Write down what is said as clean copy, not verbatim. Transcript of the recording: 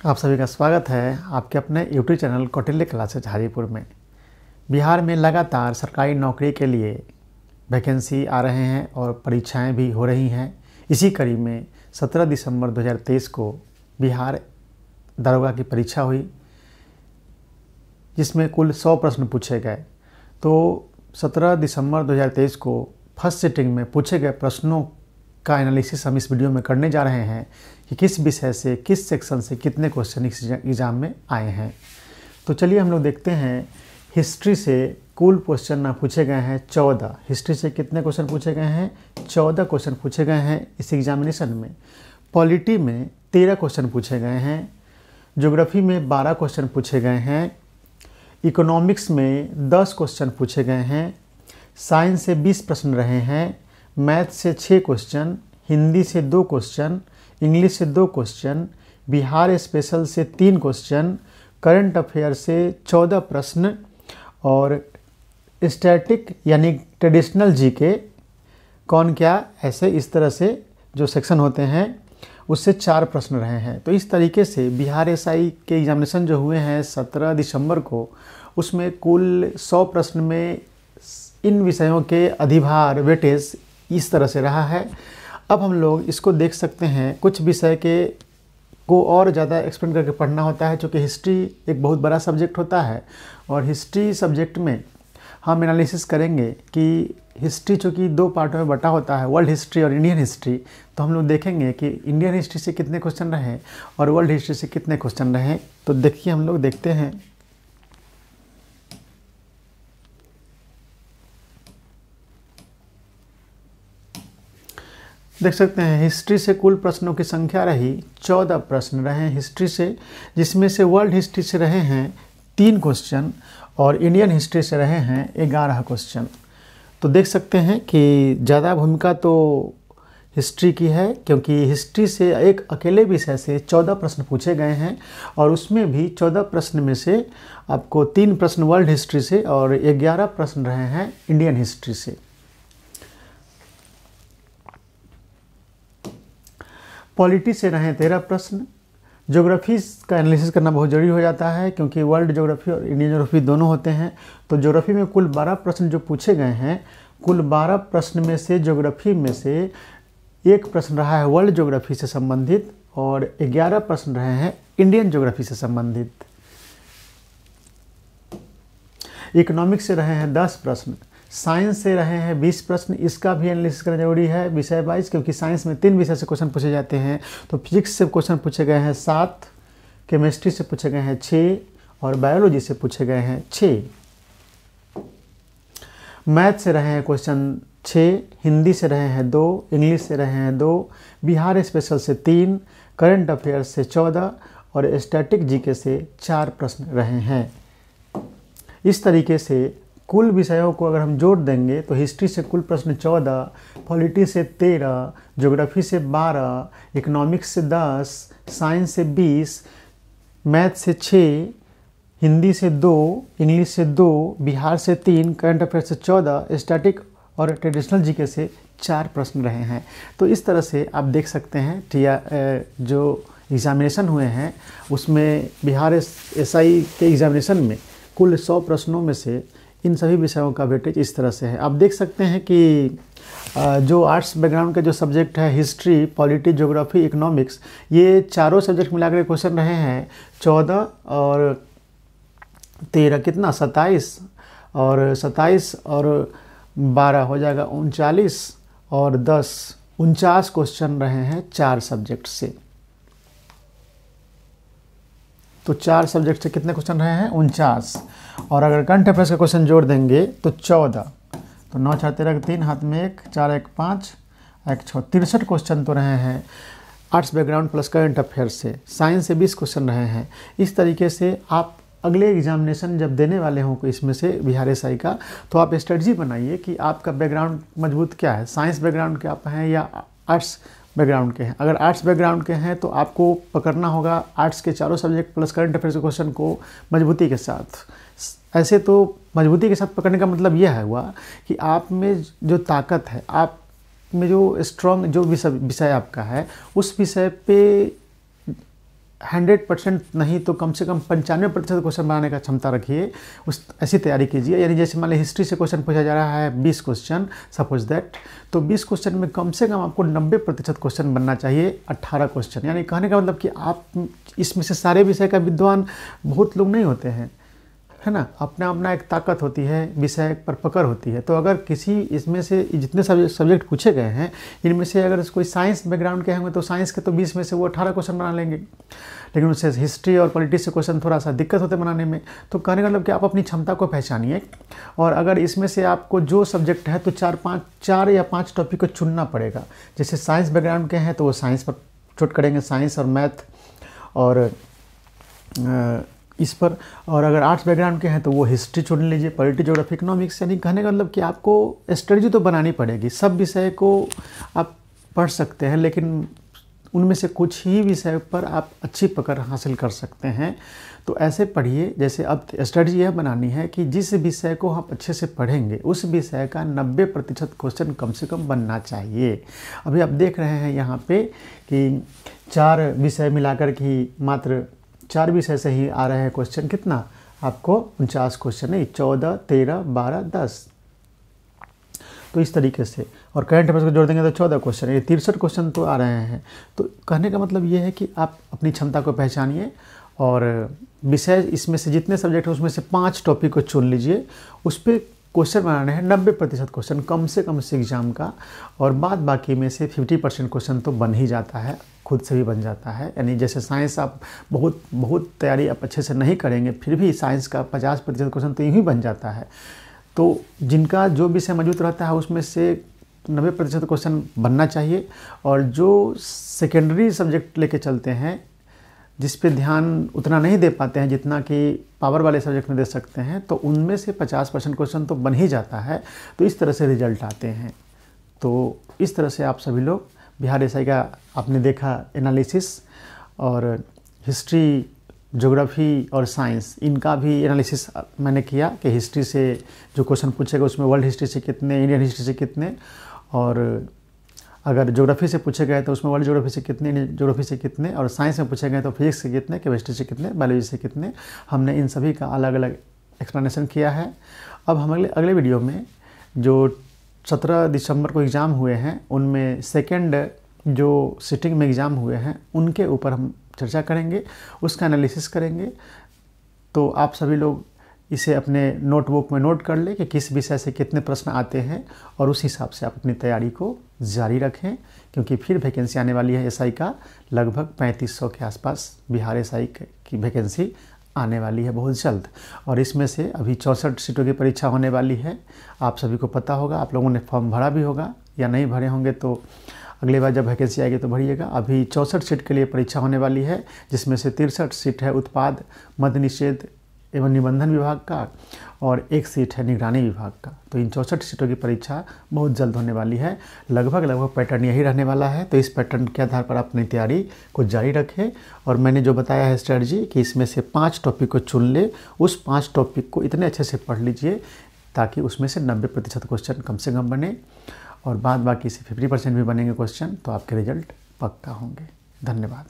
आप सभी का स्वागत है आपके अपने YouTube channel Kautilya classes Hajipur में। बिहार में लगातार सरकारी नौकरी के लिए वैकेंसी आ रहे हैं और परीक्षाएं भी हो रही हैं। इसी कड़ी में 17 दिसंबर 2023 को बिहार दरोगा की परीक्षा हुई, जिसमें कुल 100 प्रश्न पूछे गए। तो 17 दिसंबर 2023 को फर्स्ट सिटिंग में पूछे गए प्रश्नों का एनालिसिस हम इस वीडियो में करने जा रहे हैं कि किस विषय से, किस सेक्शन से कितने क्वेश्चन इस एग्ज़ाम में आए हैं। तो चलिए हम लोग देखते हैं। हिस्ट्री से कुल क्वेश्चन ना पूछे गए हैं 14। हिस्ट्री से कितने क्वेश्चन पूछे गए हैं? 14 क्वेश्चन पूछे गए हैं इस एग्जामिनेशन में। पॉलिटी में 13 क्वेश्चन पूछे गए हैं। ज्योग्राफी में 12 क्वेश्चन पूछे गए हैं। इकोनॉमिक्स में 10 क्वेश्चन पूछे गए हैं। साइंस से 20 प्रश्न रहे हैं। मैथ से 6 क्वेश्चन, हिंदी से 2 क्वेश्चन, इंग्लिश से 2 क्वेश्चन, बिहार स्पेशल से 3 क्वेश्चन, करंट अफेयर से 14 प्रश्न और स्टैटिक यानी ट्रेडिशनल जीके कौन क्या ऐसे इस तरह से जो सेक्शन होते हैं उससे 4 प्रश्न रहे हैं। तो इस तरीके से बिहार एसआई के एग्जामिनेशन जो हुए हैं 17 दिसंबर को, उसमें कुल 100 प्रश्न में इन विषयों के अधिभार वेटेज इस तरह से रहा है। अब हम लोग इसको देख सकते हैं। कुछ विषय के को और ज़्यादा एक्सप्लेन करके पढ़ना होता है, क्योंकि हिस्ट्री एक बहुत बड़ा सब्जेक्ट होता है और हिस्ट्री सब्जेक्ट में हम एनालिसिस करेंगे कि हिस्ट्री चूँकि 2 पार्टों में बटा होता है, वर्ल्ड हिस्ट्री और इंडियन हिस्ट्री। तो हम लोग देखेंगे कि इंडियन हिस्ट्री से कितने क्वेश्चन रहे और वर्ल्ड हिस्ट्री से कितने क्वेश्चन रहे। तो देखिए हम लोग देखते हैं। देख सकते हैं हिस्ट्री से कुल प्रश्नों की संख्या रही 14 प्रश्न रहे हिस्ट्री से, जिसमें से वर्ल्ड हिस्ट्री से रहे हैं 3 क्वेश्चन और इंडियन हिस्ट्री से रहे हैं 11 क्वेश्चन। तो देख सकते हैं कि ज़्यादा भूमिका तो हिस्ट्री की है, क्योंकि हिस्ट्री से एक अकेले विषय से 14 प्रश्न पूछे गए हैं और उसमें भी 14 प्रश्न में से आपको 3 प्रश्न वर्ल्ड हिस्ट्री से और 11 प्रश्न रहे हैं इंडियन हिस्ट्री से। पॉलिटी से रहे 13 प्रश्न। ज्योग्राफी का एनालिसिस करना बहुत ज़रूरी हो जाता है, क्योंकि वर्ल्ड ज्योग्राफी और इंडियन ज्योग्राफी दोनों होते हैं। तो ज्योग्राफी में कुल 12 प्रश्न जो पूछे गए हैं, कुल 12 प्रश्न में से ज्योग्राफी में से 1 प्रश्न रहा है वर्ल्ड ज्योग्राफी से संबंधित और 11 प्रश्न रहे हैं इंडियन ज्योग्राफी से संबंधित। इकोनॉमिक्स से रहे हैं 10 प्रश्न। साइंस से रहे हैं 20 प्रश्न। इसका भी एनालिसिस करना जरूरी है विषय वाइज, क्योंकि साइंस में 3 विषय से क्वेश्चन पूछे जाते हैं। तो फिजिक्स से क्वेश्चन पूछे गए हैं 7, केमिस्ट्री से पूछे गए हैं 6 और बायोलॉजी से पूछे गए हैं 6। मैथ से रहे हैं क्वेश्चन 6, हिंदी से रहे हैं 2, इंग्लिश से रहे हैं 2, बिहार स्पेशल से 3, करंट अफेयर से 14 और स्टैटिक जीके से 4 प्रश्न रहे हैं। इस तरीके से कुल विषयों को अगर हम जोड़ देंगे तो हिस्ट्री से कुल प्रश्न 14, पॉलिटी से 13, ज्योग्राफी से 12, इकोनॉमिक्स से 10, साइंस से 20, मैथ से 6, हिंदी से 2, इंग्लिश से 2, बिहार से 3, करंट अफेयर से 14, स्टैटिक और ट्रेडिशनल जीके से 4 प्रश्न रहे हैं। तो इस तरह से आप देख सकते हैं जो एग्ज़ामिनेशन हुए हैं उसमें बिहार एसआई के एग्ज़ामिनेशन में कुल 100 प्रश्नों में से इन सभी विषयों का वेटेज इस तरह से है। आप देख सकते हैं कि जो आर्ट्स बैकग्राउंड के जो सब्जेक्ट है हिस्ट्री, पॉलिटी, ज्योग्राफी, इकोनॉमिक्स, ये चारों सब्जेक्ट मिलाकर क्वेश्चन रहे हैं 14 और 13 कितना 27 और 12 हो जाएगा 39 और 10 49 क्वेश्चन रहे हैं 4 सब्जेक्ट से। तो 4 सब्जेक्ट से कितने क्वेश्चन रहे हैं? 49। और अगर करंट अफेयर्स का क्वेश्चन जोड़ देंगे तो 14। तो 9 4 13 3 हाथ में 1 4 1 5 1 6 63 क्वेश्चन तो रहे हैं arts background plus current affair से। साइंस से 20 क्वेश्चन रहे हैं। इस तरीके से आप अगले एग्जामिनेशन जब देने वाले हों इसमें से बिहार एसआई का, तो आप स्ट्रेटजी बनाइए कि आपका बैकग्राउंड मजबूत क्या है, साइंस बैकग्राउंड के आप हैं या आर्ट्स बैकग्राउंड के हैं। अगर आर्ट्स बैकग्राउंड के हैं तो आपको पकड़ना होगा आर्ट्स के चारों सब्जेक्ट प्लस करंट अफेयर्स के क्वेश्चन को मजबूती के साथ। ऐसे तो मजबूती के साथ पकड़ने का मतलब यह है हुआ कि आप में जो ताकत है, आप में जो स्ट्रॉन्ग जो विषय आपका है, उस विषय पे 100% नहीं तो कम से कम 95% क्वेश्चन बनाने का क्षमता रखिए, उस ऐसी तैयारी कीजिए। यानी जैसे मान लीजिए हिस्ट्री से क्वेश्चन पूछा जा रहा है 20 क्वेश्चन सपोज दैट, तो 20 क्वेश्चन में कम से कम आपको 90% क्वेश्चन बनना चाहिए 18 क्वेश्चन। यानी कहने का मतलब कि आप इसमें से सारे विषय का विद्वान बहुत लोग नहीं होते हैं, है ना। अपना अपना एक ताकत होती है, विषय पर पकड़ होती है। तो अगर किसी इसमें से जितने सब्जेक्ट पूछे गए हैं इनमें से अगर कोई साइंस बैकग्राउंड के होंगे तो साइंस के तो 20 में से वो 18 क्वेश्चन बना लेंगे, लेकिन उससे हिस्ट्री और पॉलिटिक्स से क्वेश्चन थोड़ा सा दिक्कत होते बनाने में। तो कहने का मतलब कि आप अपनी क्षमता को पहचानिए, और अगर इसमें से आपको जो सब्जेक्ट है तो 4 या 5 टॉपिक को चुनना पड़ेगा। जैसे साइंस बैकग्राउंड के हैं तो वो साइंस पर चोट करेंगे, साइंस और मैथ और इस पर, और अगर आर्ट्स बैकग्राउंड के हैं तो वो हिस्ट्री चुन लीजिए, पॉलिटी, ज्योग्राफी, इकोनॉमिक्स। यानी कहने का मतलब कि आपको स्ट्रेटजी तो बनानी पड़ेगी। सब विषय को आप पढ़ सकते हैं, लेकिन उनमें से कुछ ही विषय पर आप अच्छी पकड़ हासिल कर सकते हैं। तो ऐसे पढ़िए, जैसे अब स्ट्रेटजी यह बनानी है कि जिस विषय को हम अच्छे से पढ़ेंगे उस विषय का 90% क्वेश्चन कम से कम बनना चाहिए। अभी आप देख रहे हैं यहाँ पे कि 4 विषय मिलाकर की मात्र 4 विषय से ही आ रहे हैं क्वेश्चन। कितना आपको 49 क्वेश्चन, नहीं 14, 13, 12, 10। तो इस तरीके से, और करंट अफेयर्स को जोड़ देंगे तो 14 क्वेश्चन, ये 63 क्वेश्चन तो आ रहे हैं। तो कहने का मतलब ये है कि आप अपनी क्षमता को पहचानिए, और विषय इसमें से जितने सब्जेक्ट हैं उसमें से 5 टॉपिक को चुन लीजिए, उस पर क्वेश्चन बनाने हैं 90% क्वेश्चन कम से कम से एग्जाम का, और बाद बाकी में से 50% क्वेश्चन तो बन ही जाता है, खुद से भी बन जाता है। यानी जैसे साइंस आप बहुत तैयारी आप अच्छे से नहीं करेंगे, फिर भी साइंस का 50% क्वेश्चन तो यूँ ही बन जाता है। तो जिनका जो विषय मौजूद रहता है उसमें से 90% क्वेश्चन बनना चाहिए, और जो सेकेंडरी सब्जेक्ट लेके चलते हैं जिस पे ध्यान उतना नहीं दे पाते हैं जितना कि पावर वाले सब्जेक्ट में दे सकते हैं, तो उनमें से 50% क्वेश्चन तो बन ही जाता है। तो इस तरह से रिजल्ट आते हैं। तो इस तरह से आप सभी लोग बिहार एसआई का आपने देखा एनालिसिस, और हिस्ट्री, ज्योग्राफी और साइंस इनका भी एनालिसिस मैंने किया कि हिस्ट्री से जो क्वेश्चन पूछेगा उसमें वर्ल्ड हिस्ट्री से कितने, इंडियन हिस्ट्री से कितने, और अगर ज्योग्राफी से पूछे गए तो उसमें वर्ल्ड ज्योग्राफी से कितने, इंडियन ज्योग्राफी से कितने, और साइंस में पूछे गए तो फिजिक्स से कितने, केमिस्ट्री से कितने, बायोलॉजी से कितने। हमने इन सभी का अलग अलग एक्सप्लेनेशन किया है। अब हम अगले वीडियो में जो 17 दिसंबर को एग्ज़ाम हुए हैं उनमें सेकेंड जो सिटिंग में एग्ज़ाम हुए हैं उनके ऊपर हम चर्चा करेंगे, उसका एनालिसिस करेंगे। तो आप सभी लोग इसे अपने नोटबुक में नोट कर लें कि किस विषय से कितने प्रश्न आते हैं, और उस हिसाब से आप अपनी तैयारी को जारी रखें, क्योंकि फिर वैकेंसी आने वाली है एसआई का। लगभग 3500 के आसपास बिहार एसआई की वैकेंसी आने वाली है बहुत जल्द, और इसमें से अभी 64 सीटों की परीक्षा होने वाली है। आप सभी को पता होगा, आप लोगों ने फॉर्म भरा भी होगा, या नहीं भरे होंगे तो अगली बार जब वैकेंसी आएगी तो भरिएगा। अभी 64 सीट के लिए परीक्षा होने वाली है, जिसमें से 63 सीट है उत्पाद, मद्य निषेध एवं निबंधन विभाग का, और 1 सीट है निगरानी विभाग का। तो इन 64 सीटों की परीक्षा बहुत जल्द होने वाली है। लगभग पैटर्न यही रहने वाला है। तो इस पैटर्न के आधार पर आप अपनी तैयारी को जारी रखें, और मैंने जो बताया है स्ट्रेटजी कि इसमें से 5 टॉपिक को चुन ले, उस 5 टॉपिक को इतने अच्छे से पढ़ लीजिए ताकि उसमें से 90% क्वेश्चन कम से कम बने, और बाद बाकी से 50% भी बनेंगे क्वेश्चन, तो आपके रिजल्ट पक्का होंगे। धन्यवाद।